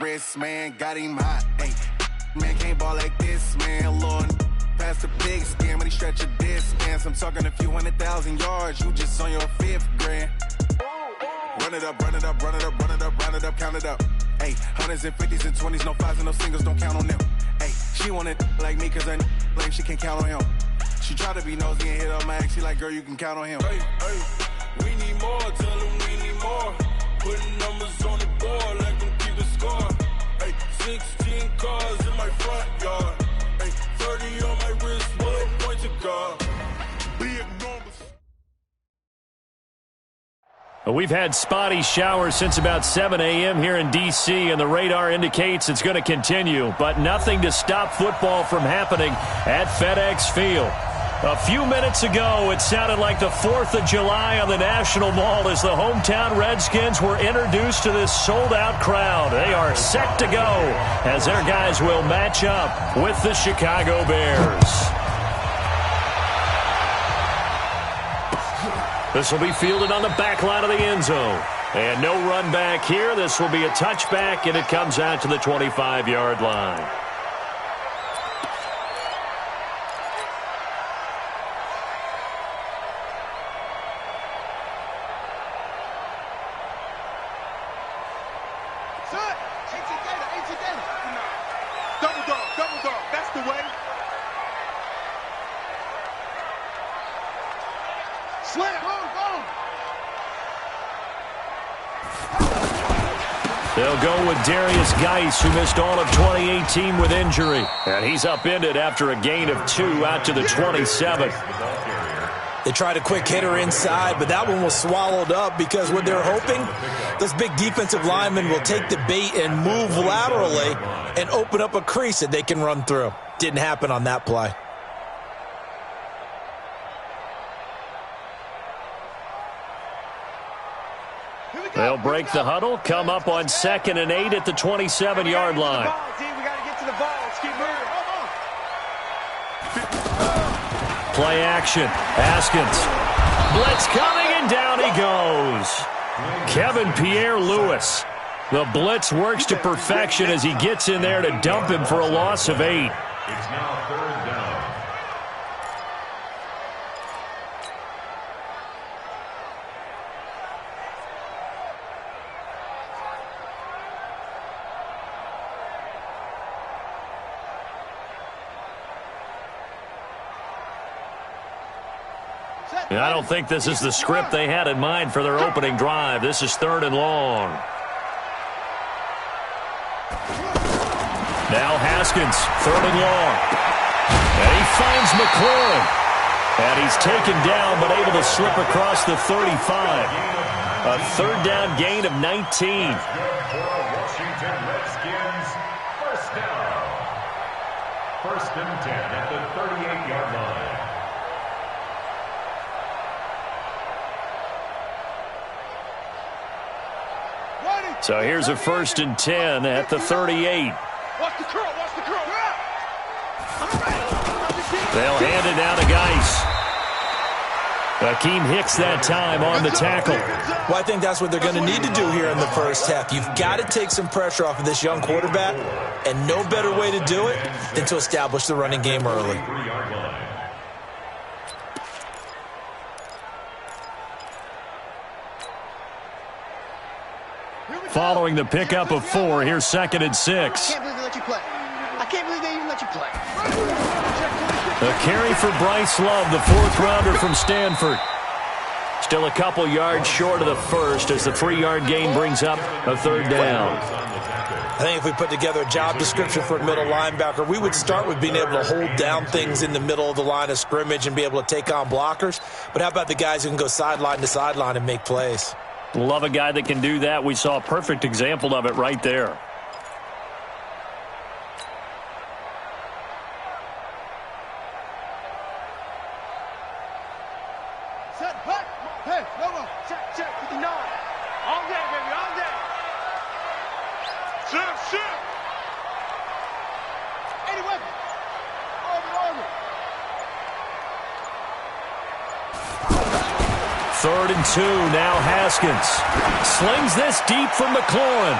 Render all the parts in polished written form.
Wrist, man, got him hot. Hey, man, can't ball like this, man. Lord, past the big skin when he stretch a distance. I'm talking a few 100,000 yards. You just on your 5th grand. Run it up, run it up, run it up, run it up, run it up, count it up. Hey, hundreds and 50s and 20s, no 5s and no singles, don't count on them. Hey, she want it like me cause her like she can't count on him. She try to be nosy and hit up my ex. She like, girl, you can count on him. Hey, we need more, tell them we need more. Putting numbers on the board, like them keep the score. Hey, 16 cars in my front yard. Hey, 30 on my wrist, bullet point to God. Big numbers. We've had spotty showers since about 7 a.m. here in D.C., and the radar indicates it's going to continue, but nothing to stop football from happening at FedEx Field. A few minutes ago, it sounded like the 4th of July on the National Mall as the hometown Redskins were introduced to this sold-out crowd. They are set to go as their guys will match up with the Chicago Bears. This will be fielded on the back line of the end zone. And no run back here. This will be a touchback, and it comes out to the 25-yard line. Double dog, that's the way. Slam, boom. They'll go with Darius Geis, who missed all of 2018 with injury. And he's upended after a gain of 2 out to the 27. They tried a quick hitter inside, but that one was swallowed up because what they're hoping, those big defensive linemen will take the bait and move laterally and open up a crease that they can run through. Didn't happen on that play. They'll break the huddle, come up on 2nd and 8 at the 27-yard line. Play action. Haskins. Blitz coming, and down he goes. Kevin Pierre-Louis. The blitz works to perfection as he gets in there to dump him for a loss of 8. It's now 3rd down. I don't think this is the script they had in mind for their opening drive. This is 3rd and long. Now Haskins, 3rd and long. And he finds McLaurin. And he's taken down but able to slip across the 35. A 3rd down gain of 19. Washington Redskins, 1st down. 1st and 10 at the 38-yard line. So here's a 1st and 10 at the 38. Watch the curl, watch the curl. They'll hand it down to Geis. Akeem Hicks that time on the tackle. Well, I think that's what they're going to need to do here in the first half. You've got to take some pressure off of this young quarterback, and no better way to do it than to establish the running game early. Following the pickup of 4, here's 2nd and 6. I can't believe they let you play. I can't believe they even let you play. A carry for Bryce Love, the 4th-rounder from Stanford. Still a couple yards short of the first as the 3-yard gain brings up a 3rd down. I think if we put together a job description for a middle linebacker, we would start with being able to hold down things in the middle of the line of scrimmage and be able to take on blockers. But how about the guys who can go sideline to sideline and make plays? Love a guy that can do that. We saw a perfect example of it right there. Set back. Hey, no. Check. 59. All day, baby, all day. Shift. Anyway. Over. 3rd and 2, now Haskins. Slings this deep from McLaurin.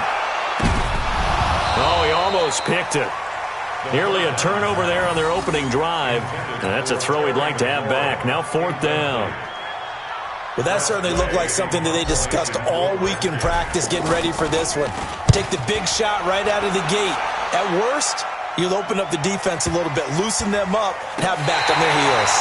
Oh, he almost picked it. Nearly a turnover there on their opening drive. And that's a throw he'd like to have back. Now 4th down. Well, that certainly looked like something that they discussed all week in practice getting ready for this one. Take the big shot right out of the gate. At worst, you'll open up the defense a little bit, loosen them up, and have them back on their heels.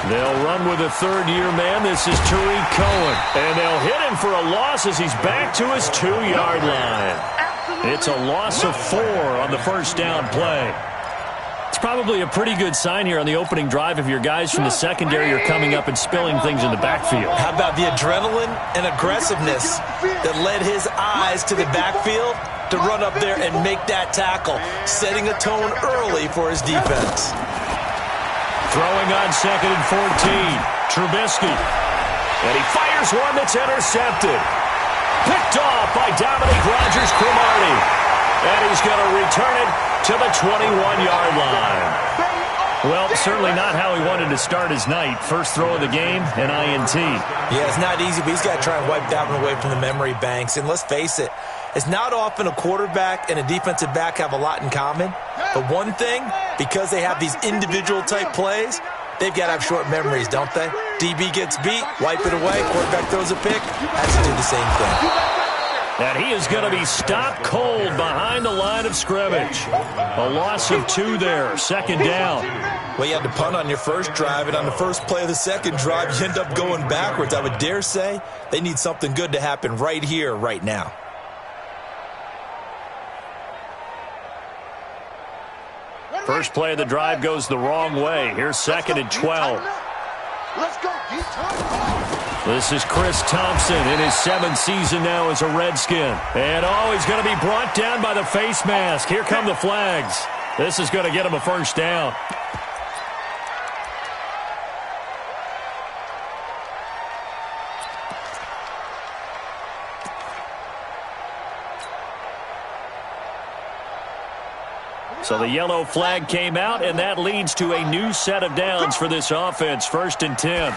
They'll run with a third-year man. This is Tariq Cohen. And they'll hit him for a loss as he's back to his 2-yard line. It's a loss of 4 on the first down play. It's probably a pretty good sign here on the opening drive if your guys from the secondary are coming up and spilling things in the backfield. How about the adrenaline and aggressiveness that led his eyes to the backfield to run up there and make that tackle, setting a tone early for his defense. Throwing on 2nd and 14. Trubisky. And he fires one that's intercepted. Picked off by Dominique Rodgers-Cromartie. And he's going to return it to the 21-yard line. Well, certainly not how he wanted to start his night. First throw of the game, an INT. Yeah, it's not easy, but he's got to try and wipe that one away from the memory banks. And let's face it, it's not often a quarterback and a defensive back have a lot in common. But one thing, because they have these individual-type plays, they've got to have short memories, don't they? DB gets beat, wipe it away, quarterback throws a pick, has to do the same thing. And he is going to be stopped cold behind the line of scrimmage. A loss of 2 there, 2nd down. Well, you had to punt on your first drive, and on the first play of the second drive, you end up going backwards. I would dare say they need something good to happen right here, right now. First play of the drive goes the wrong way. Here's 2nd and 12. Let's go, This is Chris Thompson in his 7th season now as a Redskin. And he's going to be brought down by the face mask. Here come the flags. This is going to get him a first down. So the yellow flag came out, and that leads to a new set of downs for this offense. 1st and 10.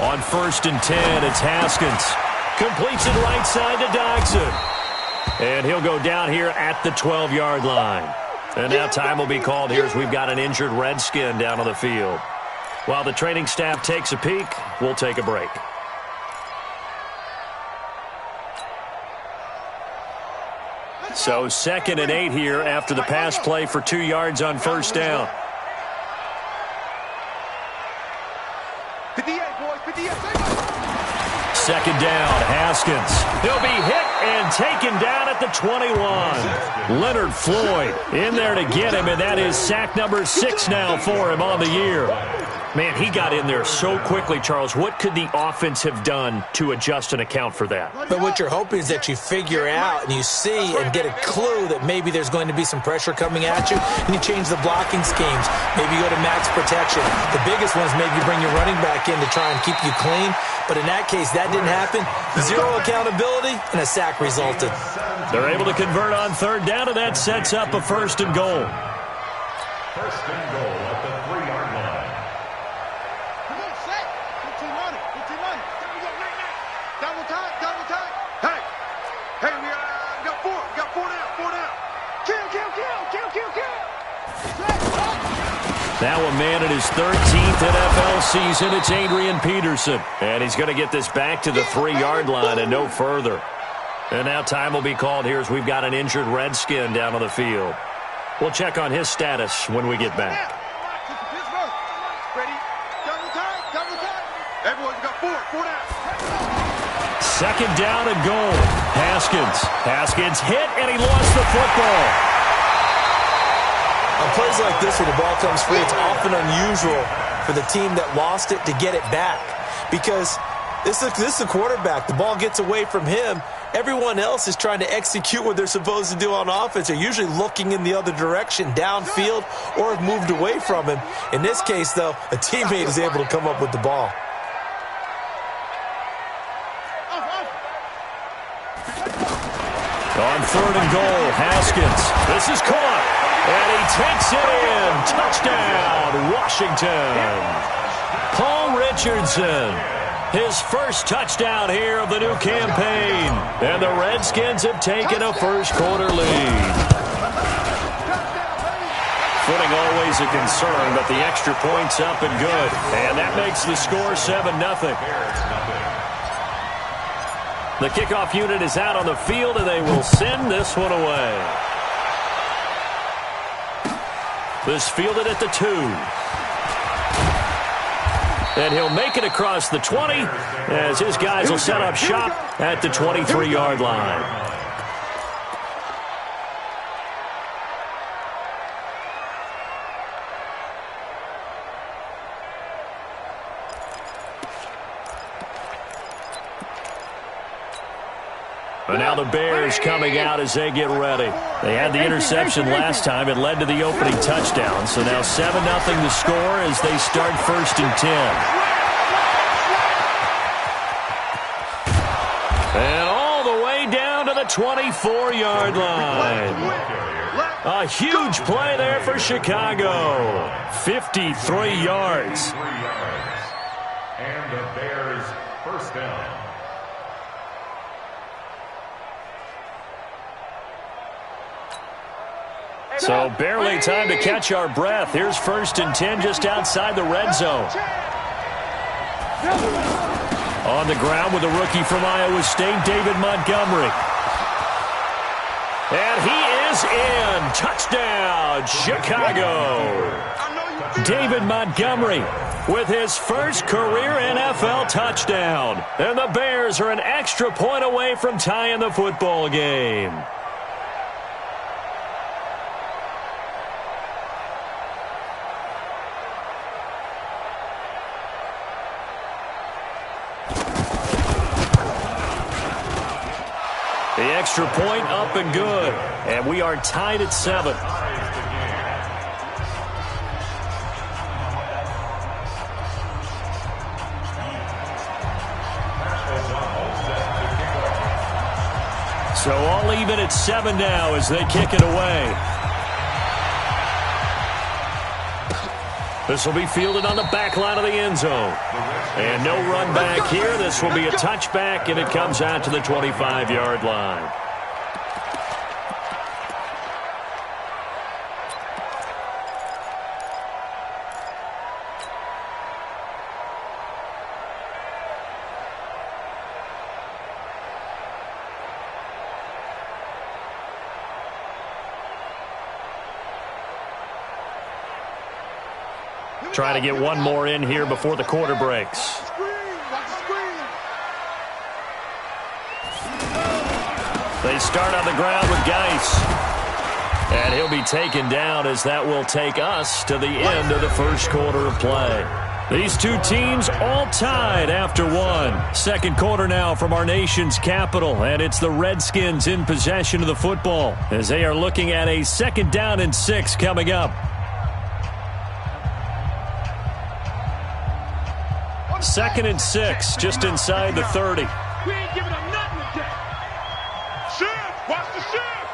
On 1st and 10, it's Haskins. Completes it right side to Dodson. And he'll go down here at the 12-yard line. And now time will be called here as we've got an injured Redskin down on the field. While the training staff takes a peek, we'll take a break. So 2nd and 8 here after the pass play for 2 yards on 1st down. 2nd down, Haskins. He'll be hit and taken down at the 21. Leonard Floyd in there to get him, and that is sack number 6 now for him on the year. Man, he got in there so quickly, Charles. What could the offense have done to adjust and account for that? But what you're hoping is that you figure out and you see and get a clue that maybe there's going to be some pressure coming at you, and you change the blocking schemes. Maybe you go to max protection. The biggest one is maybe you bring your running back in to try and keep you clean. But in that case, that didn't happen. 0 accountability, and a sack resulted. They're able to convert on 3rd down, and that sets up a 1st and goal. 1st and goal at the 3-yard line. Come on, set. 15 on it. There we go, right now. Double time. Hey, we got 4. We got 4 down. Kill. Now a man in his 13th NFL season, it's Adrian Peterson. And he's going to get this back to the 3-yard line and no further. And now time will be called here as we've got an injured Redskin down on the field. We'll check on his status when we get back. Ready? Double time. Everyone's got 4 down. 2nd down and goal. Haskins hit, and he lost the football. On plays like this where the ball comes free, it's often unusual for the team that lost it to get it back. Because This is the quarterback. The ball gets away from him. Everyone else is trying to execute what they're supposed to do on offense. They're usually looking in the other direction, downfield, or have moved away from him. In this case, though, a teammate is able to come up with the ball. On 3rd and goal, Haskins. This is caught, and he takes it in. Touchdown, Washington. Paul Richardson, his first touchdown here of the new campaign. And the Redskins have taken a first-quarter lead. Footing always a concern, but the extra point's up and good. And that makes the score 7-0. The kickoff unit is out on the field, and they will send this one away. This fielded at the 2. And he'll make it across the 20 as his guys will set up shop at the 23-yard line. But now the Bears coming out as they get ready. They had the interception last time. It led to the opening touchdown. So now 7-0 the score as they start 1st and 10. And all the way down to the 24-yard line. A huge play there for Chicago. 53 yards. And the Bears first down. So barely time to catch our breath. Here's 1st and 10 just outside the red zone. On the ground with a rookie from Iowa State, David Montgomery. And he is in. Touchdown, Chicago. David Montgomery with his first career NFL touchdown. And the Bears are an extra point away from tying the football game. The extra point up and good. And we are tied at 7. So all even at 7 now as they kick it away. This will be fielded on the back line of the end zone. And no run back here. This will be a touchback, and it comes out to the 25-yard line. Trying to get one more in here before the quarter breaks. They start on the ground with Geis. And he'll be taken down as that will take us to the end of the first quarter of play. These two teams all tied after one. Second quarter now from our nation's capital, and it's the Redskins in possession of the football as they are looking at a 2nd down and 6 coming up. 2nd and 6, just inside the 30. We ain't giving them nothing today. Shift! Watch the shift!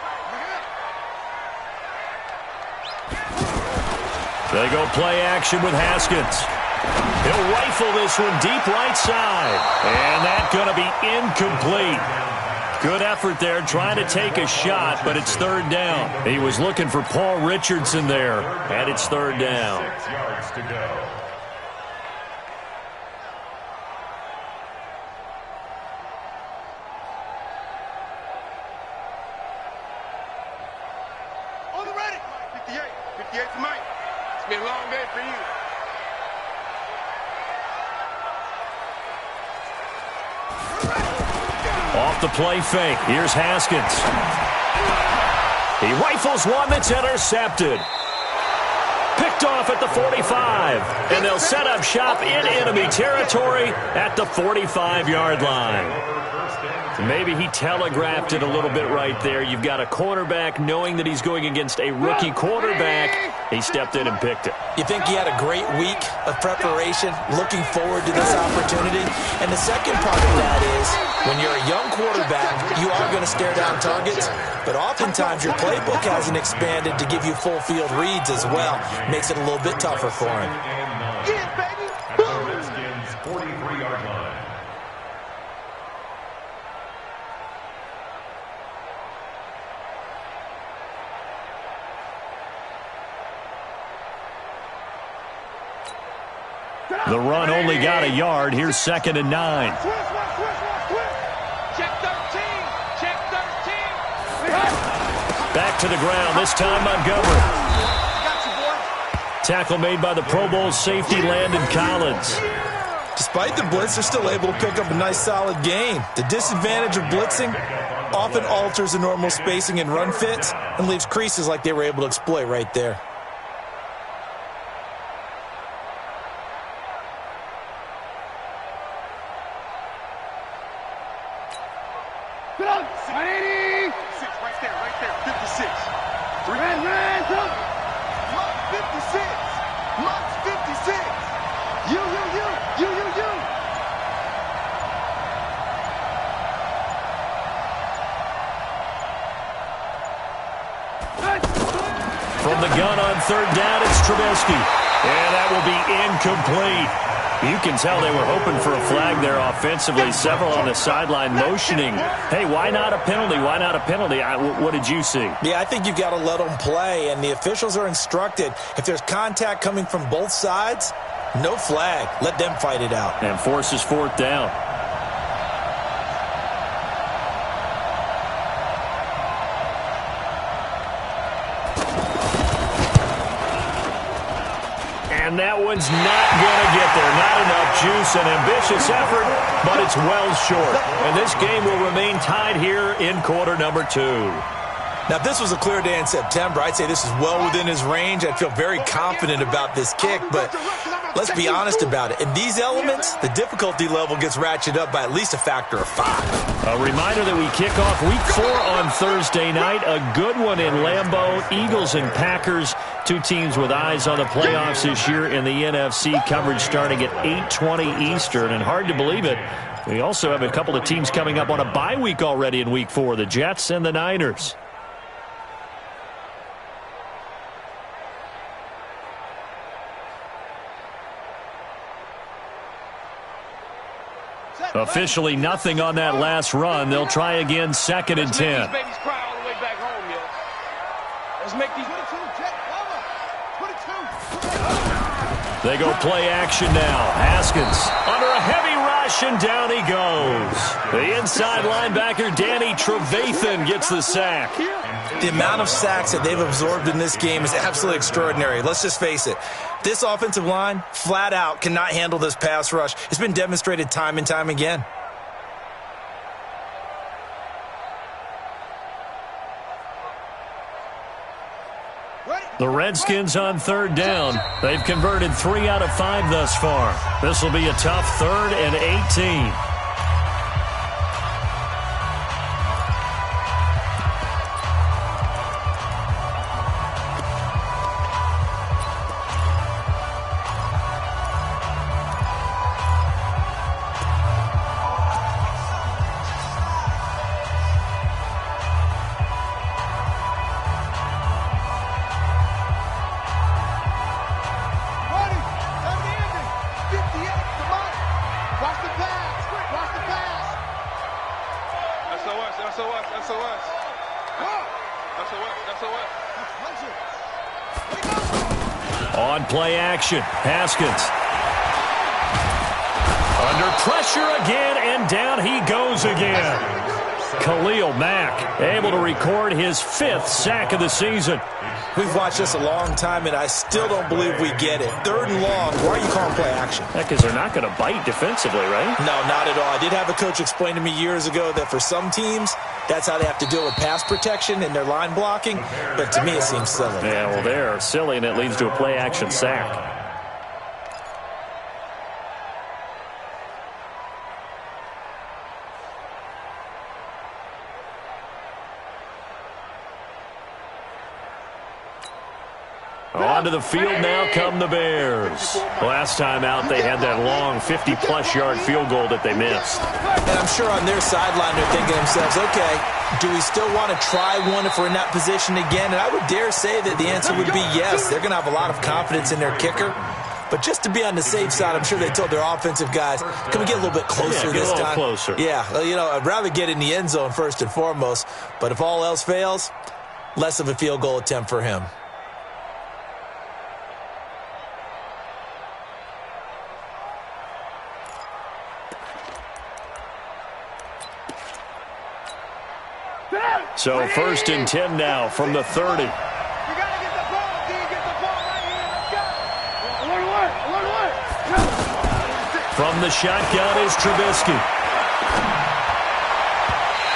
They go play action with Haskins. He'll rifle this one deep right side. And that's going to be incomplete. Good effort there trying to take a shot, but it's 3rd down. He was looking for Paul Richardson there, and it's 3rd down. 6 yards to go. On the ready! 58. 58 for Mike. It's been a long day for you. Off the play fake. Here's Haskins. He rifles one that's intercepted. Picked picked off at the 45. And they'll set up shop in enemy territory at the 45-yard line. Maybe he telegraphed it a little bit right there. You've got a cornerback knowing that he's going against a rookie quarterback. He stepped in and picked it. You think he had a great week of preparation, looking forward to this opportunity? And the second part of that is, when you're a young quarterback, you are going to stare down targets, but oftentimes your playbook hasn't expanded to give you full field reads as well. Makes it a little bit tougher for him. Get it, baby. At the Redskins' 43-yard line. The run only got a yard. Here's 2nd and 9. Check 13. Check 13. Back to the ground. This time Montgomery. Got you, boy. Tackle made by the Pro Bowl safety Landon Collins. Despite the blitz, they're still able to pick up a nice, solid gain. The disadvantage of blitzing often alters the normal spacing and run fits and leaves creases like they were able to exploit right there. Right there. 56. Ran. Mark 56. Mark 56. You. From the gun on 3rd down, it's Trubisky. And that will be incomplete. You can tell they were hoping for a flag there offensively. Several on the sideline motioning. Hey, why not a penalty? Why not a penalty? What did you see? Yeah, I think you've got to let them play, and the officials are instructed, if there's contact coming from both sides, no flag. Let them fight it out. And forces 4th down. And that one's not going to get there. Not enough juice. An ambitious effort, but it's well short. And this game will remain tied here in quarter number 2. Now, if this was a clear day in September, I'd say this is well within his range. I'd feel very confident about this kick, but let's be honest about it. In these elements, the difficulty level gets ratcheted up by at least a factor of 5. A reminder that we kick off Week 4 on Thursday night. A good one in Lambeau. Eagles and Packers, two teams with eyes on the playoffs this year in the NFC. Coverage starting at 8:20 Eastern. And hard to believe it, we also have a couple of teams coming up on a bye week already in Week 4, the Jets and the Niners. Officially nothing on that last run. They'll try again, 2nd and 10. Let's make these 22, Jet, 22. They go play action now. Haskins under a heavy rush, and down he goes. The inside linebacker, Danny Trevathan, gets the sack. The amount of sacks that they've absorbed in this game is absolutely extraordinary. Let's just face it. This offensive line, flat out, cannot handle this pass rush. It's been demonstrated time and time again. The Redskins on 3rd down. They've converted 3 out of 5 thus far. This will be a tough 3rd and 18. On play action, Haskins. Under pressure again, and down he goes again. Khalil Mack able to record his 5th sack of the season. We've watched this a long time, and I still don't believe we get it. 3rd and long. Why are you calling play action? Because they're not going to bite defensively, right? No, not at all. I did have a coach explain to me years ago that for some teams, that's how they have to deal with pass protection and their line blocking. But to me, it seems silly. Yeah, well, they're silly, and it leads to a play action sack. Onto the field now come the Bears. Last time out, they had that long 50-plus yard field goal that they missed. And I'm sure on their sideline they're thinking to themselves, okay, do we still want to try one if we're in that position again? And I would dare say that the answer would be yes. They're going to have a lot of confidence in their kicker. But just to be on the safe side, I'm sure they told their offensive guys, can we get a little bit closer this time? Closer. Yeah, you know, I'd rather get in the end zone first and foremost. But if all else fails, less of a field goal attempt for him. So 1st and 10 now from the 30. You got to get the ball, D. Get the ball right here. Let's go. Alert. From the shotgun is Trubisky.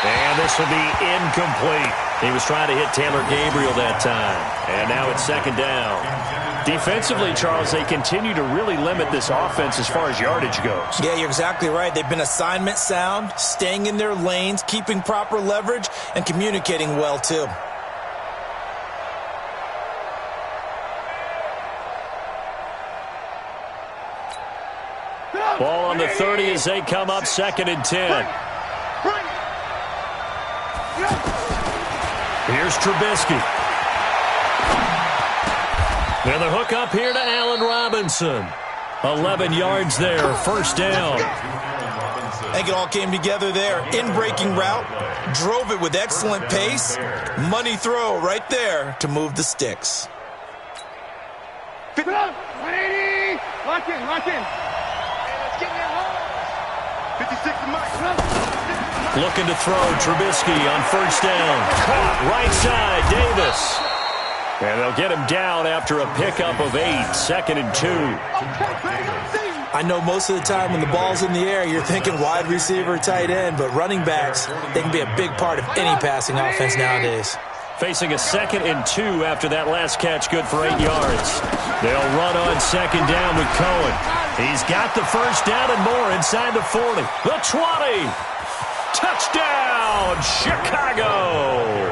And this will be incomplete. He was trying to hit Taylor Gabriel that time. And now it's 2nd down. Defensively, Charles, they continue to really limit this offense as far as yardage goes. Yeah, you're exactly right. They've been assignment sound, staying in their lanes, keeping proper leverage, and communicating well, too. Ball on the 30 as they come up 2nd and 10. Here's Trubisky. And the hook up here to Allen Robinson. 11 yards there, 1st down. I think it all came together there. In-breaking route, drove it with excellent pace. Money throw right there to move the sticks. 180. Lock in. Let's get in there. 56 to Mike. Looking to throw Trubisky on 1st down. Caught right side, Davis. And they'll get him down after a pickup of 8, 2nd and 2. I know most of the time when the ball's in the air, you're thinking wide receiver, tight end, but running backs, they can be a big part of any passing offense nowadays. Facing a 2nd and 2 after that last catch, good for 8 yards. They'll run on 2nd down with Cohen. He's got the 1st down and more inside the 40. The 20. Touchdown, Chicago.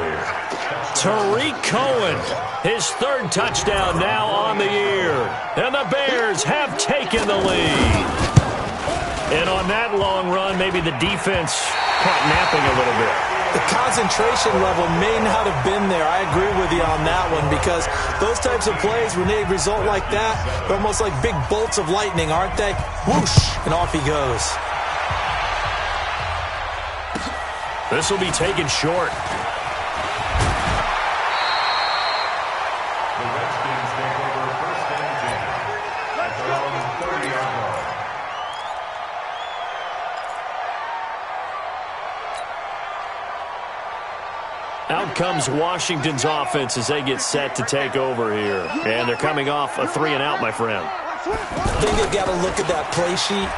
Tariq Cohen, his 3rd touchdown now on the year. And the Bears have taken the lead. And on that long run, maybe the defense caught napping a little bit. The concentration level may not have been there. I agree with you on that one because those types of plays, when they result like that, they're almost like big bolts of lightning, aren't they? Whoosh, and off he goes. This will be taken short. Out comes Washington's offense as they get set to take over here. And they're coming off a 3-and-out, my friend. I think they've got to look at that play sheet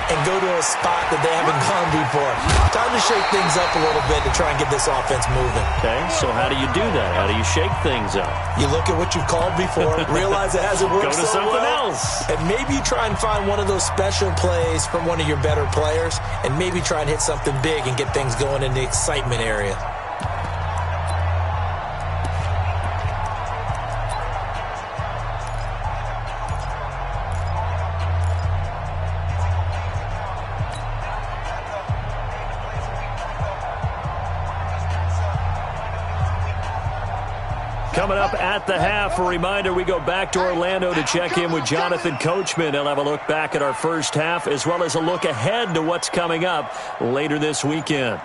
and go to a spot that they haven't gone before. Time to shake things up a little bit to try and get this offense moving. Okay, so how do you do that? How do you shake things up? You look at what you've called before, realize it hasn't worked Go to so something well, else. and maybe try and find one of those special plays from one of your better players, and maybe try and hit something big and get things going in the excitement area. Coming up at the half, a reminder, we go back to Orlando to check in with Jonathan Coachman. He'll have a look back at our first half as well as a look ahead to what's coming up later this weekend.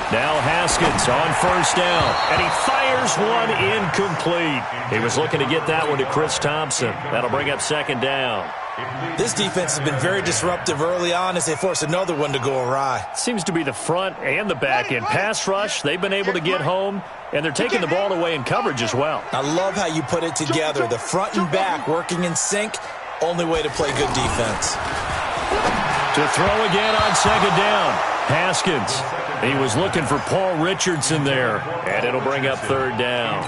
Now Haskins on 1st down, and he fires one incomplete. He was looking to get that one to Chris Thompson. That'll bring up 2nd down. This defense has been very disruptive early on as they force another one to go awry. Seems to be the front and the back end. Pass rush, they've been able to get home, and they're taking the ball away in coverage as well. I love how you put it together. The front and back working in sync, only way to play good defense. To throw again on second down, Haskins. He was looking for Paul Richardson there, and it'll bring up third down.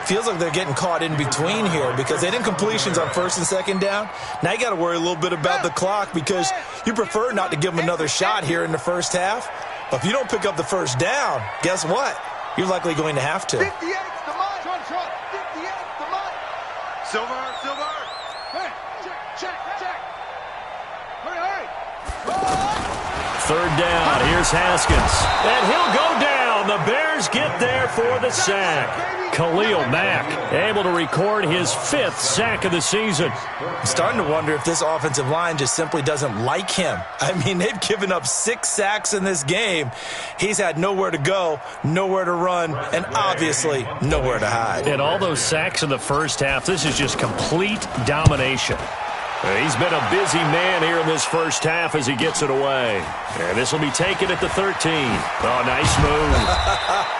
Feels like they're getting caught in between here because they didn't completions on first and second down. Now you got to worry a little bit about the clock because you prefer not to give them another shot here in the first half. But if you don't pick up the first down, guess what? You're likely going to have to. 58 to mine. 58 to mine. Silver. Hey, check. Hurry. Third down, here's Haskins. And he'll go down. The Bears get there for the sack. Khalil Mack able to record his 5th sack of the season. I'm starting to wonder if this offensive line just simply doesn't like him. I mean, they've given up 6 sacks in this game. He's had nowhere to go, nowhere to run, and obviously nowhere to hide. And all those sacks in the first half, this is just complete domination. He's been a busy man here in this first half as he gets it away. And this will be taken at the 13. Oh, nice move.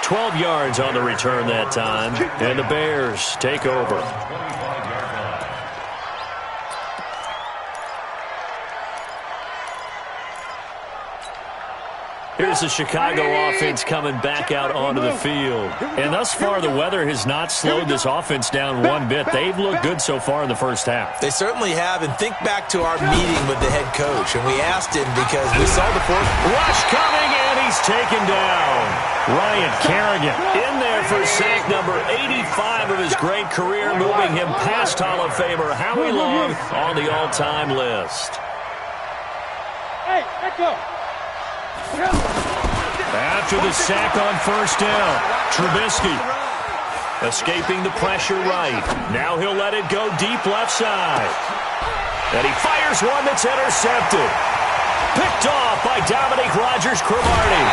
12 yards on the return that time. And the Bears take over. Here's the Chicago offense coming back out onto the field. And thus far, the weather has not slowed this offense down one bit. They've looked good so far in the first half. They certainly have. And think back to our meeting with the head coach. And we asked him because we saw the fourth. Rush coming, and he's taken down. Ryan Kerrigan in there for sack number 85 of his great career, moving him past Hall of Famer Howie Long on the all-time list. Hey, let go. After the sack on first down, Trubisky escaping the pressure right. Now he'll let it go deep left side. And he fires one that's intercepted. Picked off by Dominique Rodgers-Cromartie.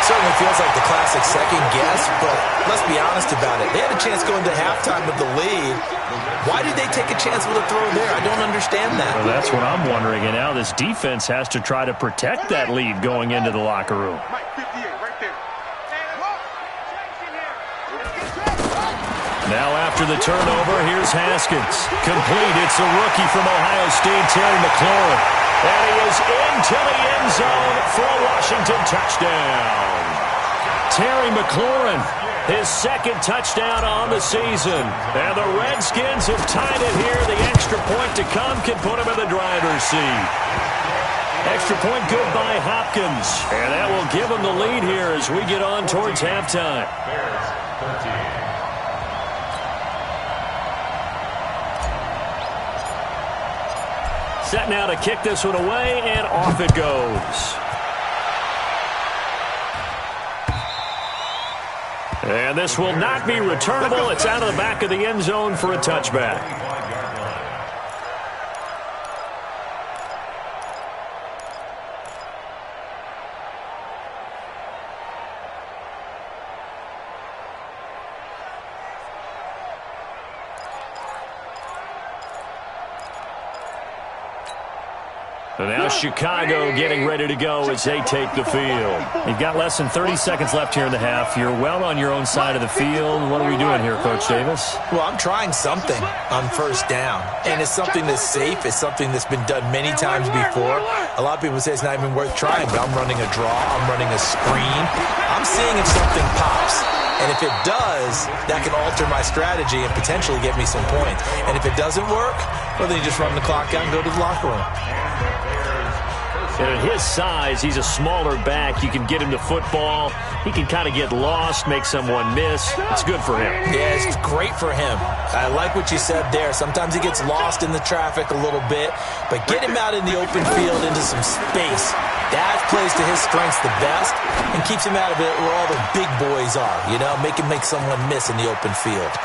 Certainly feels like the classic second guess, but let's be honest about it. They had a chance going to halftime with the lead. Why did they take a chance with a throw there? I don't understand that. Well, that's what I'm wondering. And now this defense has to try to protect that lead going into the locker room. Mike, 58, right there. Now after the turnover, here's Haskins. Complete. It's a rookie from Ohio State, Terry McLaurin. And he is into the end zone for a Washington touchdown. Terry McLaurin, his 2nd touchdown on the season. And the Redskins have tied it here. The extra point to come can put him in the driver's seat. Extra point good by Hopkins. And that will give him the lead here as we get on towards halftime. Bears 13. Set now to kick this one away, and off it goes. And this will not be returnable. It's out of the back of the end zone for a touchback. And now Chicago getting ready to go as they take the field. You've got less than 30 seconds left here in the half. You're well on your own side of the field. What are we doing here, Coach Davis? Well, I'm trying something on first down. And it's something that's safe. It's something that's been done many times before. A lot of people say it's not even worth trying, but I'm running a draw. I'm running a screen. I'm seeing if something pops. And if it does, that can alter my strategy and potentially get me some points. And if it doesn't work, well, then you just run the clock out and go to the locker room. And at his size, he's a smaller back. You can get him to football. He can kind of get lost, make someone miss. It's good for him. Yeah, it's great for him. I like what you said there. Sometimes he gets lost in the traffic a little bit, but get him out in the open field into some space. That plays to his strengths the best and keeps him out of it where all the big boys are, you know, make someone miss in the open field.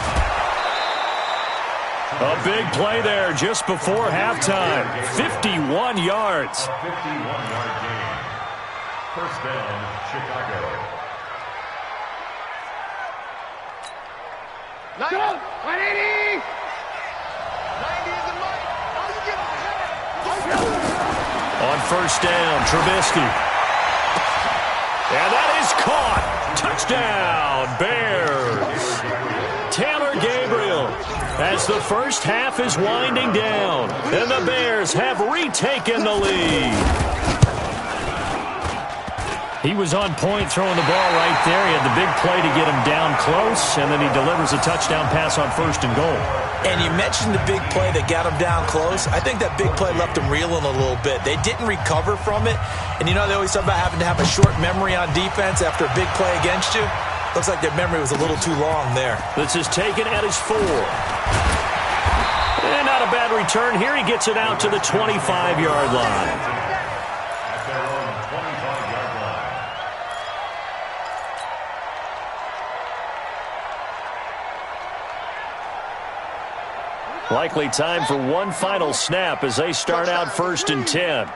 A big play there just before halftime. 51 yards. 51-yard gain. First down, Chicago. 180! 90 is the mark. first down. Trubisky. And that is caught. Touchdown, Bears. Taylor Gabriel, as the first half is winding down, and the Bears have retaken the lead. He was on point throwing the ball right there. He had the big play to get him down close, and then he delivers a touchdown pass on 1st and goal. And you mentioned the big play that got him down close. I think that big play left him reeling a little bit. They didn't recover from it. And you know, they always talk about having to have a short memory on defense after a big play against you. Looks like their memory was a little too long there. This is taken at his 4. And not a bad return here. He gets it out to the 25-yard line. Likely time for one final snap as they start out 1st and 10.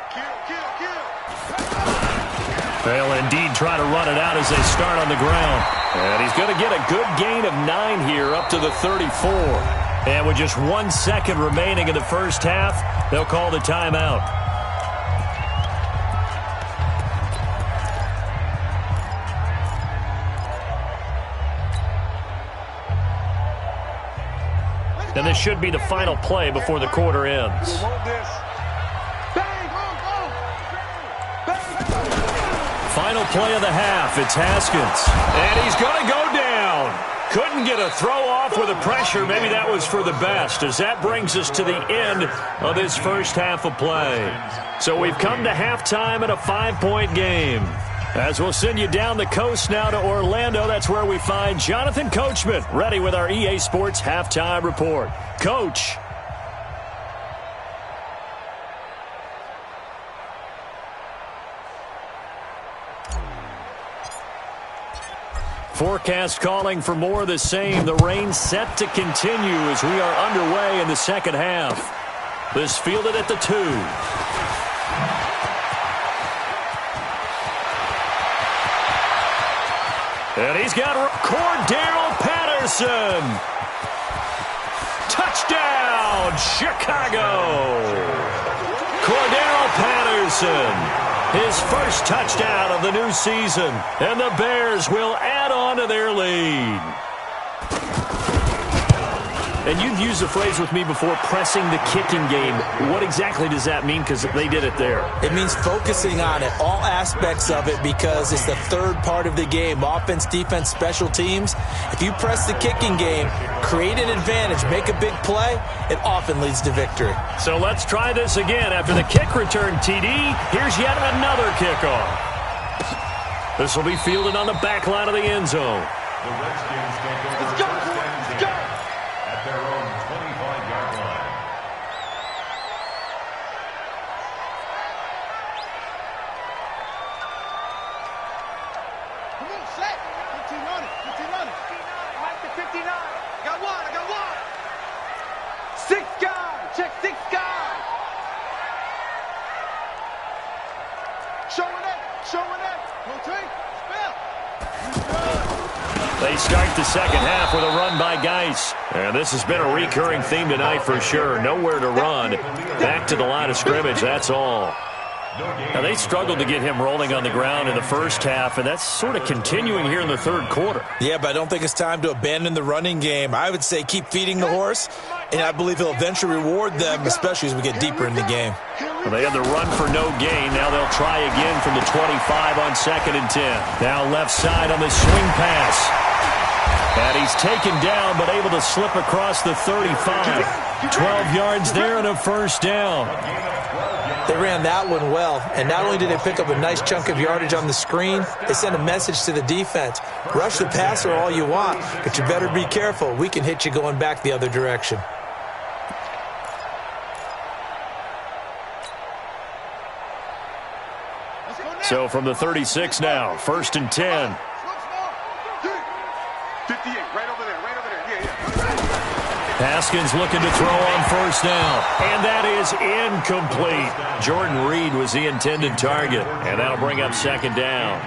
They'll indeed try to run it out as they start on the ground. And he's going to get a good gain of 9 here up to the 34. And with just 1 second remaining in the first half, they'll call the timeout. And this should be the final play before the quarter ends. Final play of the half. It's Haskins. And he's going to go down. Couldn't get a throw off with the pressure. Maybe that was for the best, as that brings us to the end of this first half of play. So we've come to halftime in a 5-point game. As we'll send you down the coast now to Orlando, that's where we find Jonathan Coachman, ready with our EA Sports Halftime Report. Coach. Forecast calling for more of the same. The rain set to continue as we are underway in the second half. This fielded at the 2. And he's got Cordero Patterson. Touchdown, Chicago. Cordero Patterson. His first touchdown of the new season. And the Bears will add on to their lead. And you've used the phrase with me before, pressing the kicking game. What exactly does that mean? Because they did it there. It means focusing on it, all aspects of it, because it's the third part of the game. Offense, defense, special teams. If you press the kicking game, create an advantage, make a big play, it often leads to victory. So let's try this again. After the kick return, TD, here's yet another kickoff. This will be fielded on the back line of the end zone. The Redskins take over first and 10 at their own 25-yard line. Come on, set. 15 on it. 15 on it. Mike to 59. I got one. 6 guys. Check 6 guys. Showing it. Rotate. Spell. They start the second half with a run by Geis. And this has been a recurring theme tonight for sure. Nowhere to run. Back to the line of scrimmage, that's all. Now, they struggled to get him rolling on the ground in the first half, and that's sort of continuing here in the third quarter. Yeah, but I don't think it's time to abandon the running game. I would say keep feeding the horse, and I believe he'll eventually reward them, especially as we get deeper in the game. Well, they had the run for no gain. Now they'll try again from the 25 on 2nd and 10. Now left side on the swing pass. And he's taken down, but able to slip across the 35. 12 yards there and a first down. They ran that one well, and not only did they pick up a nice chunk of yardage on the screen, they sent a message to the defense. Rush the passer all you want, but you better be careful. We can hit you going back the other direction. So from the 36 now, 1st and 10. 58, right over there. Haskins looking to throw on first down. And that is incomplete. Jordan Reed was the intended target. And that'll bring up 2nd down.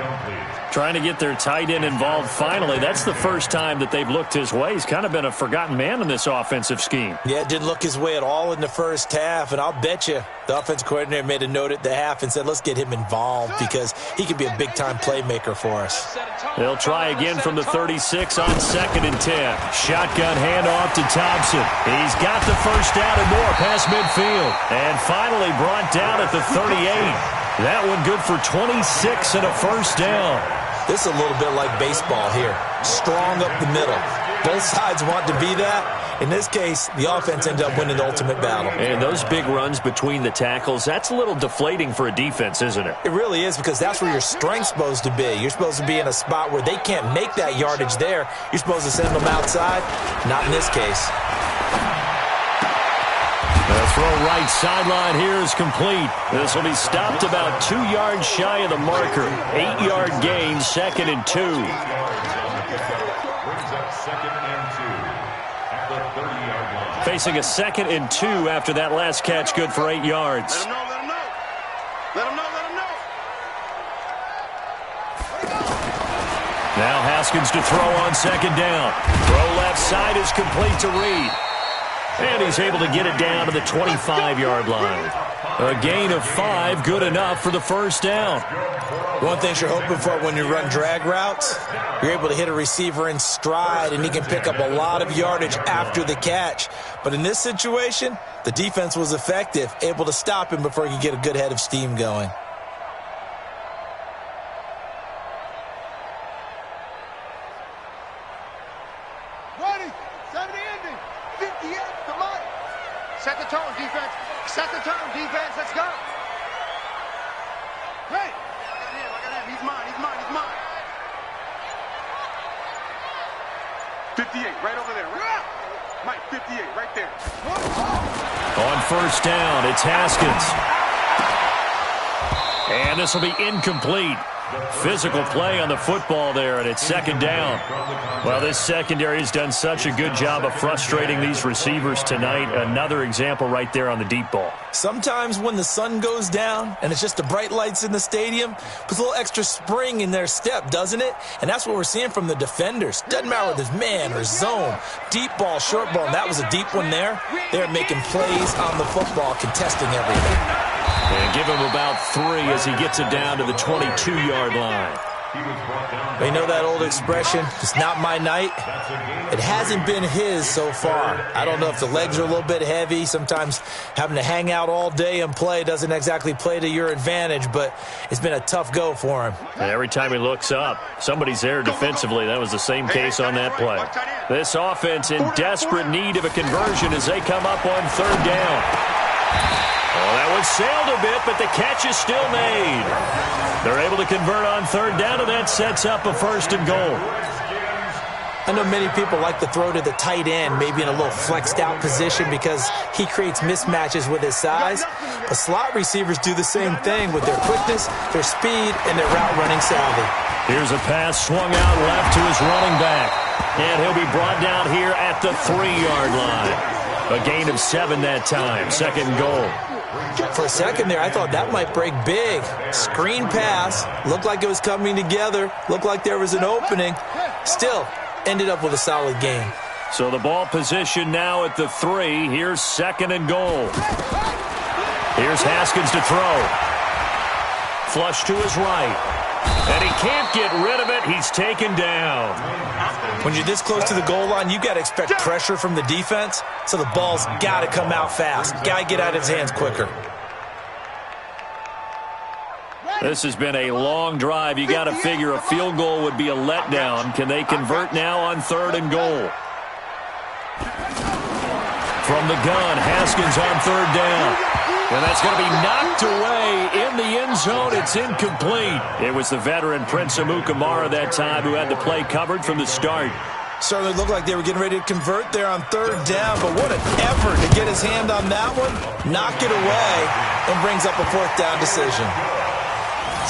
Trying to get their tight end involved finally. That's the first time that they've looked his way. He's kind of been a forgotten man in this offensive scheme. Yeah, it didn't look his way at all in the first half. And I'll bet you The offense coordinator made a note at the half and said, let's get him involved because he could be a big-time playmaker for us. They'll try again from the 36 on 2nd and 10. Shotgun handoff to Thompson. He's got the first down and more past midfield. And finally brought down at the 38. That one good for 26 and a first down. This is a little bit like baseball here. Strong up the middle. Both sides want to be that. In this case, the offense ended up winning the ultimate battle. And those big runs between the tackles, that's a little deflating for a defense, isn't it? It really is, because that's where your strength's supposed to be. You're supposed to be in a spot where they can't make that yardage there. You're supposed to send them outside. Not in this case. The throw right sideline here is complete. This will be stopped about 2 yards shy of the marker. 8-yard gain, 2nd and 2. Brings up 2nd and 2 at the 30-yard line. Facing a 2nd and 2 after that last catch, good for 8 yards. Let him know, let him know. Let him know, let him know. Now Haskins to throw on 2nd down. Throw left side is complete to Reed. And he's able to get it down to the 25-yard line. A gain of 5, good enough for the first down. One thing you're hoping for when you run drag routes, you're able to hit a receiver in stride, and he can pick up a lot of yardage after the catch. But in this situation, the defense was effective, able to stop him before he could get a good head of steam going. Set the tone, defense. Set the tone, defense. Let's go. Hey! Look at him. He's mine. He's mine. He's mine. 58, right over there. Right. Mike, 58, right there. On first down, it's Haskins. And this will be incomplete. Physical play on the football there, and it's 2nd down. Well, this secondary has done such a good job of frustrating these receivers tonight. Another example right there on the deep ball. Sometimes when the sun goes down and it's just the bright lights in the stadium, puts a little extra spring in their step, doesn't it? And that's what we're seeing from the defenders. Doesn't matter whether it's man or zone, deep ball, short ball, and that was a deep one there. They're making plays on the football, contesting everything. And give him about 3 as he gets it down to the 22-yard line. You know that old expression, it's not my night? It hasn't been his so far. I don't know if the legs are a little bit heavy. Sometimes having to hang out all day and play doesn't exactly play to your advantage, but it's been a tough go for him. And every time he looks up, somebody's there defensively. That was the same case on that play. This offense in desperate need of a conversion as they come up on 3rd down. Well, that one sailed a bit, but the catch is still made. They're able to convert on 3rd down, and that sets up a 1st and goal. I know many people like to throw to the tight end, maybe in a little flexed out position because he creates mismatches with his size. But slot receivers do the same thing with their quickness, their speed, and their route running savvy. Here's a pass swung out left to his running back. And he'll be brought down here at the 3-yard line. A gain of 7 that time, 2nd and goal. For a second there, I thought that might break big. Screen pass, looked like it was coming together, looked like there was an opening. Still, ended up with a solid gain. So the ball position now at the 3. Here's 2nd and goal. Here's Haskins to throw. Flush to his right. And he can't get rid of it. He's taken down. When you're this close to the goal line, you've got to expect pressure from the defense, so the ball's got to come out fast. Got to get out of his hands quicker. This has been a long drive. You got to figure a field goal would be a letdown. Can they convert now on 3rd and goal? From the gun, Haskins on 3rd down. And that's going to be knocked away in the end zone. It's incomplete. It was the veteran Prince Amukamara that time who had the play covered from the start. Certainly looked like they were getting ready to convert there on 3rd down, but what an effort to get his hand on that one, knock it away, and brings up a 4th down decision.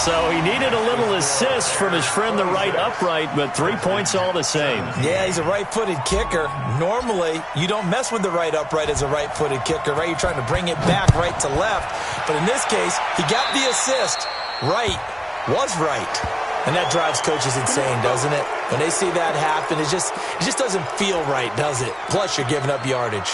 So he needed a little assist from his friend the right upright, but 3 points all the same. Yeah, he's a right-footed kicker. Normally, you don't mess with the right upright as a right-footed kicker, right? You're trying to bring it back right to left. But in this case, he got the assist. Right was right. And that drives coaches insane, doesn't it? When they see that happen, it just doesn't feel right, does it? Plus, you're giving up yardage.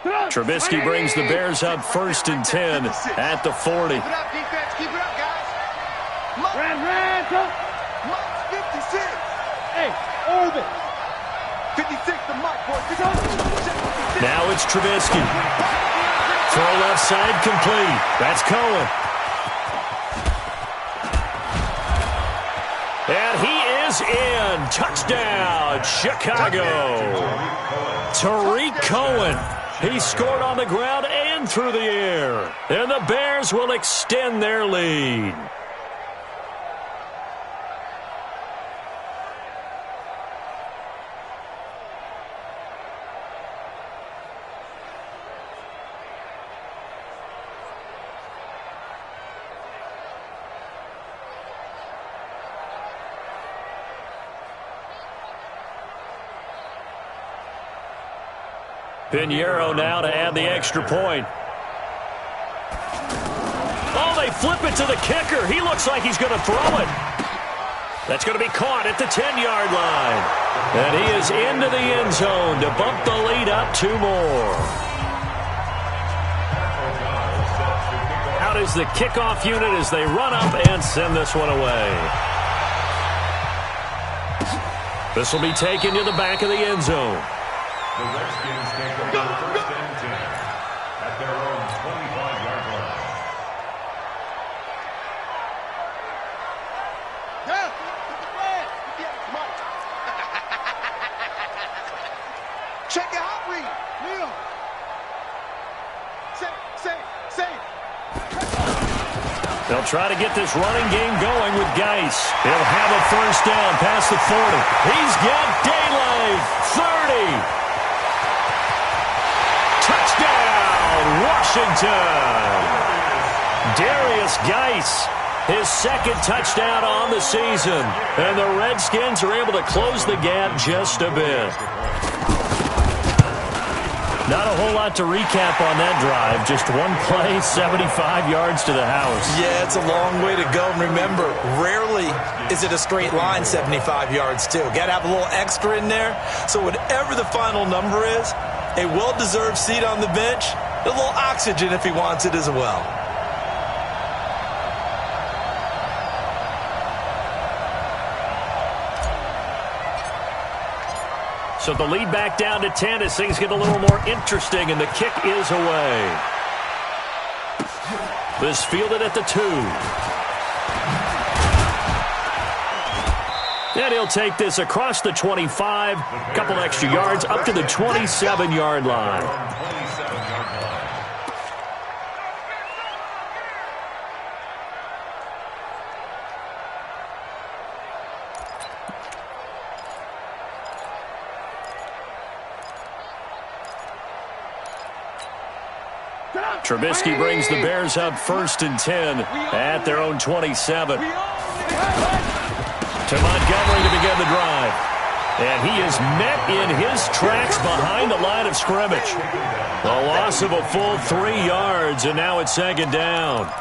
Trubisky brings the Bears up 1st and 10 at the 40. Keep it up, defense. Keep it up, guys. Mike's 56. Hey, Orbit. 56 to Mike, boys. Now it's Trubisky. Throw left side complete. That's Cohen. And he is in. Touchdown, Chicago. Tariq Cohen. He scored on the ground and through the air. And the Bears will extend their lead. Pinheiro now to add the extra point. Oh, they flip it to the kicker. He looks like he's going to throw it. That's going to be caught at the 10-yard line. And he is into the end zone to bump the lead up 2 more. Out is the kickoff unit as they run up and send this one away. This will be taken to the back of the end zone. The Redskins take over 1st and 10 at their own 25-yard line. Yeah, come on. Check it out, Reed. Neil. Safe. They'll try to get this running game going with Geis. He'll have a 1st down past the 40. He's got daylight. 30. Touchdown, Washington. Darius Geis, his 2nd touchdown on the season. And the Redskins are able to close the gap just a bit. Not a whole lot to recap on that drive. Just one play, 75 yards to the house. Yeah, it's a long way to go. And remember, rarely is it a straight line 75 yards, too. Got to have a little extra in there. So whatever the final number is, a well-deserved seat on the bench, a little oxygen if he wants it as well. So the lead back down to 10 as things get a little more interesting, and the kick is away. This fielded at the 2. And he'll take this across the 25, a couple extra yards, up to the 27-yard line. Trubisky brings the Bears up 1st and 10 at their own 27. To Montgomery to begin the drive. And he is met in his tracks behind the line of scrimmage. A loss of a full 3 yards, and now it's 2nd down.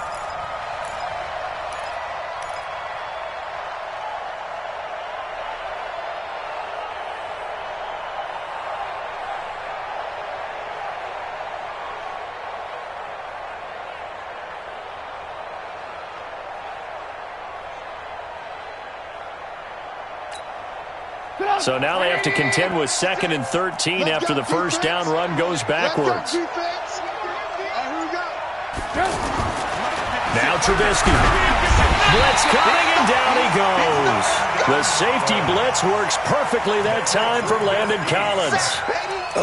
So now they have to contend with 2nd and 13 after the 1st down run goes backwards. Now Trubisky. Blitz coming, and down he goes. The safety blitz works perfectly that time for Landon Collins.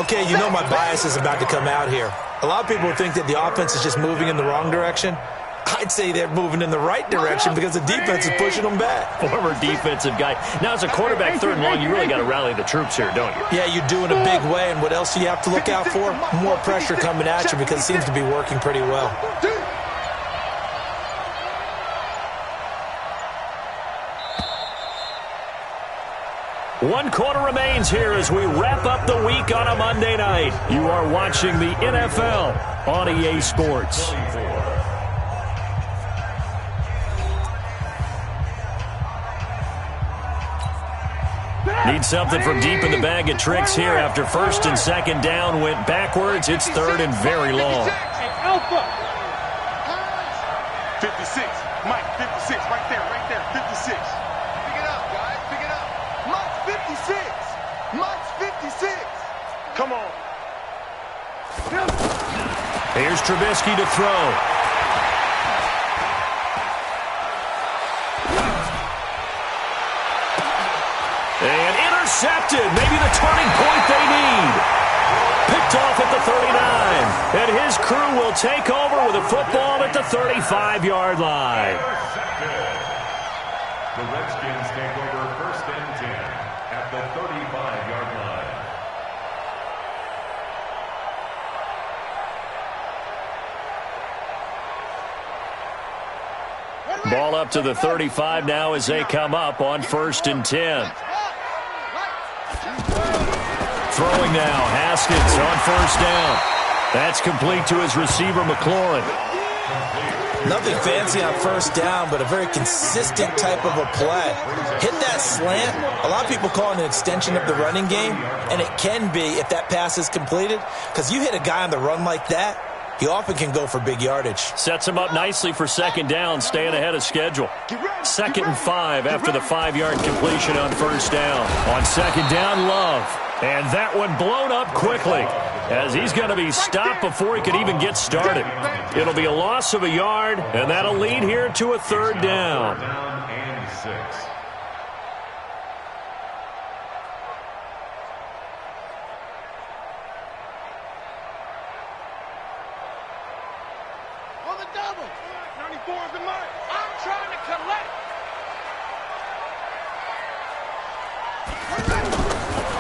Okay, you know my bias is about to come out here. A lot of people think that the offense is just moving in the wrong direction. I'd say they're moving in the right direction because the defense is pushing them back. Former defensive guy. Now, as a quarterback 3rd and long, you really got to rally the troops here, don't you? Yeah, you do in a big way. And what else do you have to look out for? More pressure coming at you because it seems to be working pretty well. One quarter remains here as we wrap up the week on a Monday night. You are watching the NFL on EA Sports. Need something from deep in the bag of tricks here after first and second down went backwards. It's third and very long. 56. Mike, 56. Right there. 56. Pick it up, guys. Pick it up. Mike's 56. Come on. Here's Trubisky to throw. And intercepted. Maybe the turning point they need. Picked off at the 39. And his crew will take over with a football at the 35-yard line. The Redskins take over first and 10 at the 35-yard line. Ball up to the 35 now as they come up on first and 10. Throwing now, Haskins on first down. That's complete to his receiver, McLaurin. Nothing fancy on first down, but a very consistent type of a play. Hit that slant. A lot of people call it an extension of the running game, and it can be if that pass is completed, because you hit a guy on the run like that, he often can go for big yardage. Sets him up nicely for second down, staying ahead of schedule. 2nd and 5 after the 5-yard completion on first down. On second down, Love. And that one blown up quickly as he's going to be stopped before he could even get started. It'll be a loss of a yard, and that'll lead here to a third down. Down and 6. On the double. 94 is the mark. I'm trying to collect.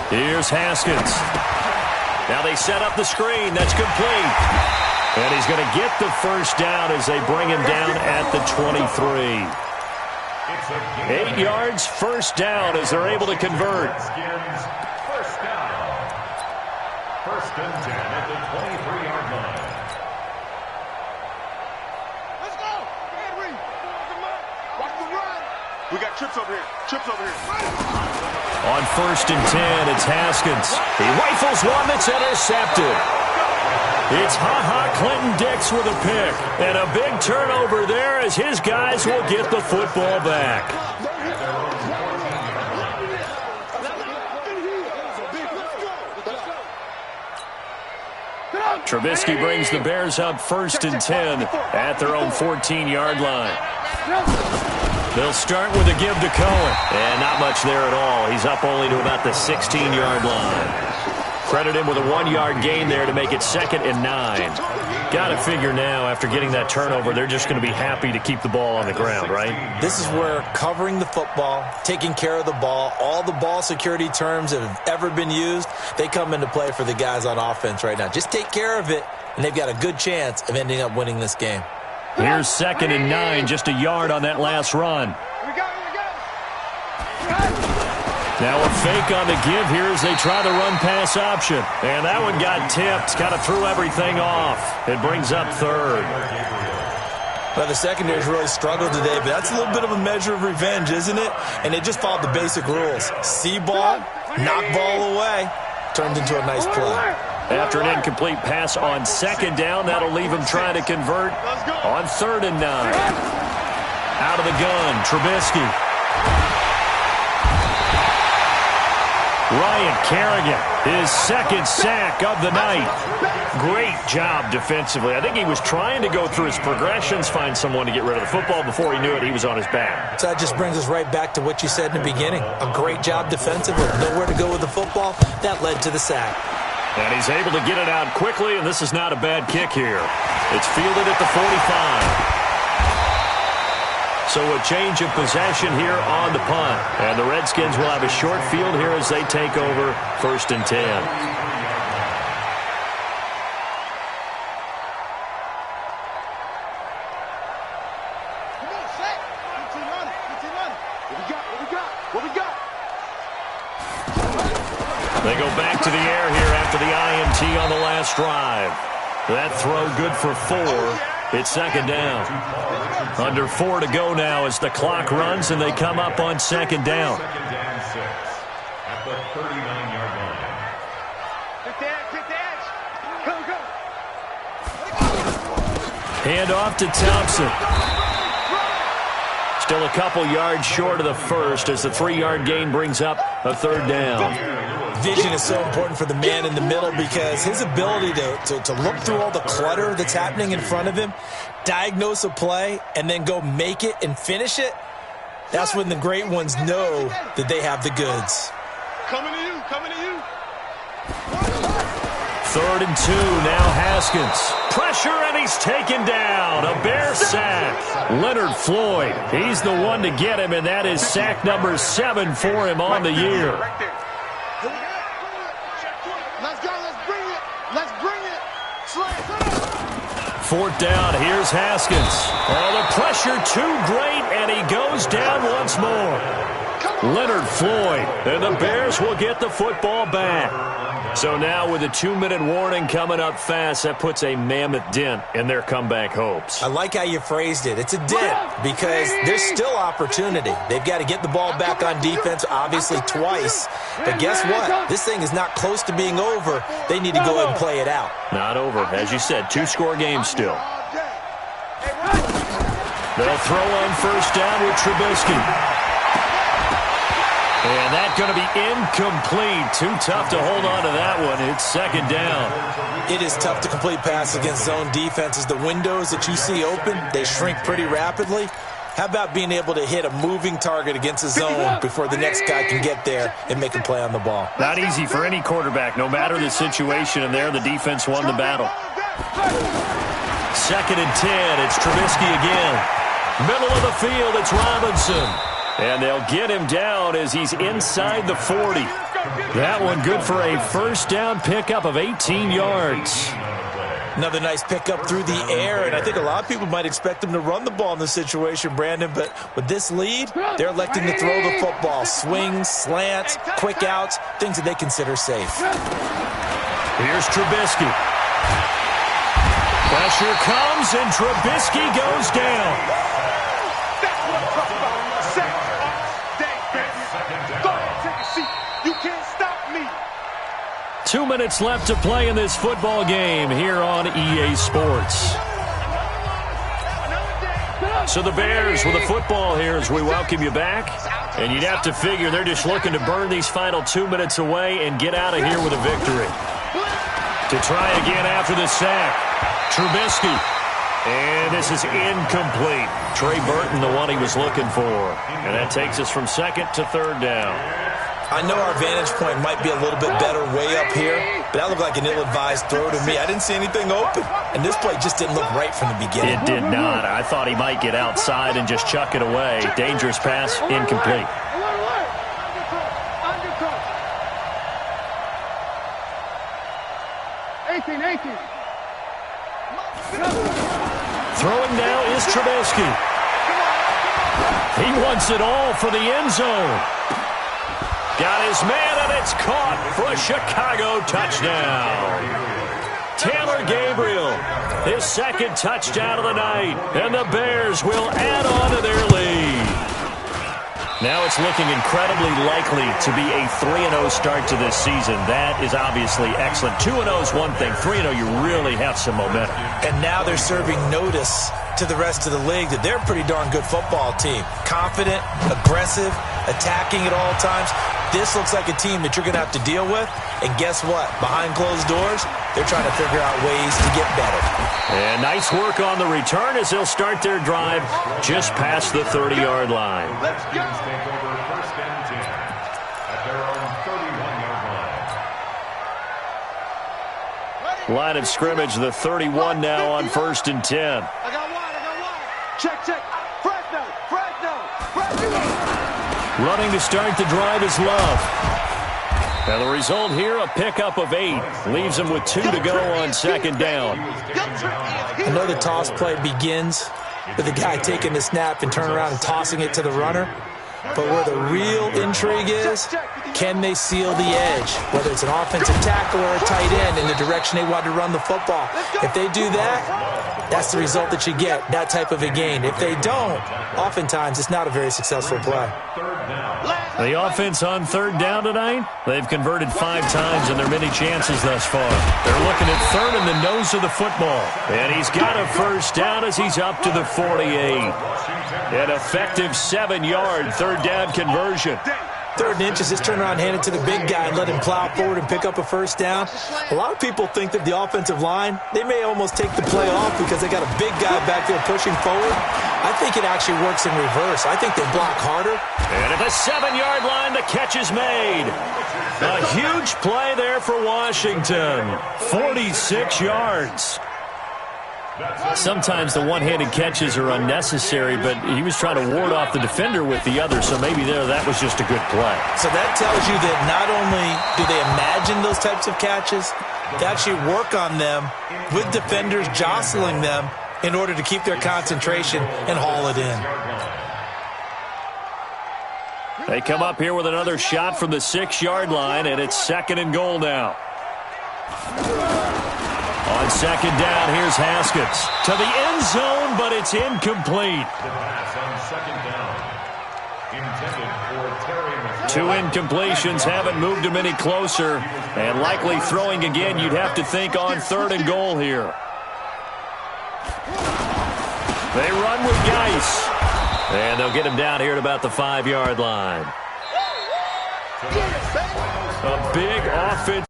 Here's Haskins. Now they set up the screen. That's complete. And he's going to get the first down as they bring him down at the 23. 8 yards, first down as they're able to convert. Redskins, first down. First and 10 at the 23-yard line. Let's go. Henry. Watch the run. We got trips over here. On first and 10, it's Haskins. He rifles one that's intercepted. It's Ha-Ha Clinton-Dix with a pick. And a big turnover there as his guys will get the football back. Trubisky brings the Bears up first and 10 at their own 14-yard line. They'll start with a give to Cohen. And not much there at all. He's up only to about the 16-yard line. Credit him with a 1-yard gain there to make it 2nd and 9. Got to figure now, after getting that turnover, they're just going to be happy to keep the ball on the ground, right? This is where covering the football, taking care of the ball, all the ball security terms that have ever been used, they come into play for the guys on offense right now. Just take care of it, and they've got a good chance of ending up winning this game. Here's 2nd and 9, just a yard on that last run. Now a fake on the give here as they try the run-pass option. And that one got tipped, kind of threw everything off. It brings up third. Well, the secondary's really struggled today, but that's a little bit of a measure of revenge, isn't it? And they just followed the basic rules. See ball, knock ball away. Turned into a nice play. After an incomplete pass on second down, that'll leave him trying to convert on 3rd and 9. Out of the gun, Trubisky. Ryan Kerrigan, his 2nd sack of the night. Great job defensively. I think he was trying to go through his progressions, find someone to get rid of the football. Before he knew it, he was on his back. So that just brings us right back to what you said in the beginning. A great job defensively. Nowhere to go with the football. That led to the sack. And he's able to get it out quickly, and this is not a bad kick here. It's fielded at the 45. So a change of possession here on the punt. And the Redskins will have a short field here as they take over 1st and 10. They go back to the air here after the INT on the last drive. That throw good for 4. It's 2nd down. Under 4 to go now as the clock runs and they come up on 2nd down. at the 39-yard line. Hit the edge, hit the edge. Go, go. Hand off to Thompson. Still a couple yards short of the first as the 3-yard gain brings up a third down. Vision is so important for the man in the middle because his ability to look through all the clutter that's happening in front of him, diagnose a play, and then go make it and finish it, that's when the great ones know that they have the goods. Coming to you, coming to you. 3rd and 2, now Haskins. Pressure, and he's taken down. A Bear sack. Leonard Floyd, he's the one to get him, and that is sack number 7 for him on the year. Right there. Let's go, let's bring it. Let's bring it. Slay. 4th down, here's Haskins. Oh, the pressure too great, and he goes down once more. Leonard Floyd, and the Bears will get the football back. So now with a 2-minute warning coming up fast, that puts a mammoth dent in their comeback hopes. I like how you phrased it. It's a dent because there's still opportunity. They've got to get the ball back on defense, obviously twice. But guess what? This thing is not close to being over. They need to go ahead and play it out. Not over. As you said, 2-score game still. They'll throw on 1st down with Trubisky. And that's going to be incomplete. Too tough to hold on to that one. It's 2nd down. It is tough to complete pass against zone defenses. The windows that you see open, they shrink pretty rapidly. How about being able to hit a moving target against a zone before the next guy can get there and make a play on the ball? Not easy for any quarterback, no matter the situation. And there, the defense won the battle. 2nd and 10. It's Trubisky again. Middle of the field, it's Robinson. And they'll get him down as he's inside the 40. That one good for a 1st down pickup of 18 yards. Another nice pickup through the air, and I think a lot of people might expect them to run the ball in this situation, Brandon, but with this lead, they're electing to throw the football. Swings, slants, quick outs, things that they consider safe. Here's Trubisky. Pressure comes, and Trubisky goes down. That's what I'm talking about. Go ahead, take a seat. You can't stop me. 2 minutes left to play in this football game here on EA Sports. So the Bears with the football here as we welcome you back. And you'd have to figure they're just looking to burn these final 2 minutes away and get out of here with a victory. To try again after the sack. Trubisky. And this is incomplete. Trey Burton, the one he was looking for. And that takes us from 2nd to 3rd down. I know our vantage point might be a little bit better way up here, but that looked like an ill-advised throw to me. I didn't see anything open, and this play just didn't look right from the beginning. It did not. I thought he might get outside and just chuck it away. Dangerous pass, incomplete. Throwing now is Trubisky. He wants it all for the end zone. Got his man, and it's caught for a Chicago touchdown. Taylor Gabriel, his 2nd touchdown of the night, and the Bears will add on to their lead. Now it's looking incredibly likely to be a 3-0 start to this season. That is obviously excellent. 2-0 is one thing. 3-0, you really have some momentum. And now they're serving notice to the rest of the league that they're a pretty darn good football team. Confident, aggressive, attacking at all times. This looks like a team that you're going to have to deal with. And guess what? Behind closed doors, they're trying to figure out ways to get better. And nice work on the return as they'll start their drive just past the 30-yard line. Let's go. Take over 1st and 10 at their own 31-yard line. Line of scrimmage, the 31 now on 1st and 10. I got water. Check. Fresno. Running to start the drive is Love. And the result here, a pickup of 8. Leaves him with 2 to go on 2nd down. I know the toss play begins with the guy taking the snap and turning around and tossing it to the runner. But where the real intrigue is, can they seal the edge? Whether it's an offensive tackle or a tight end in the direction they want to run the football. If they do that, that's the result that you get, that type of a gain. If they don't, oftentimes it's not a very successful play. 3rd down. The offense on third down tonight, they've converted 5 times in their many chances thus far. They're looking at third in the nose of the football. And he's got a first down as he's up to the 48. An effective 7-yard third down conversion. 3rd and inches, just turn around, hand it to the big guy, and let him plow forward and pick up a first down. A lot of people think that the offensive line, they may almost take the play off because they got a big guy back there pushing forward. I think it actually works in reverse. I think they block harder. And at the 7-yard line, the catch is made. A huge play there for Washington. 46 yards. Sometimes the one-handed catches are unnecessary, but he was trying to ward off the defender with the other, so maybe that was just a good play. So that tells you that not only do they imagine those types of catches, they actually work on them with defenders jostling them in order to keep their concentration and haul it in. They come up here with another shot from the 6-yard line, and it's 2nd and goal now. On 2nd down, here's Haskins to the end zone, but it's incomplete. The pass on 2nd down, intended for Terry McLaurin. 2 incompletions haven't moved him any closer, and likely throwing again, you'd have to think on 3rd and goal here. They run with Geis, and they'll get him down here at about the 5-yard line. A big offense.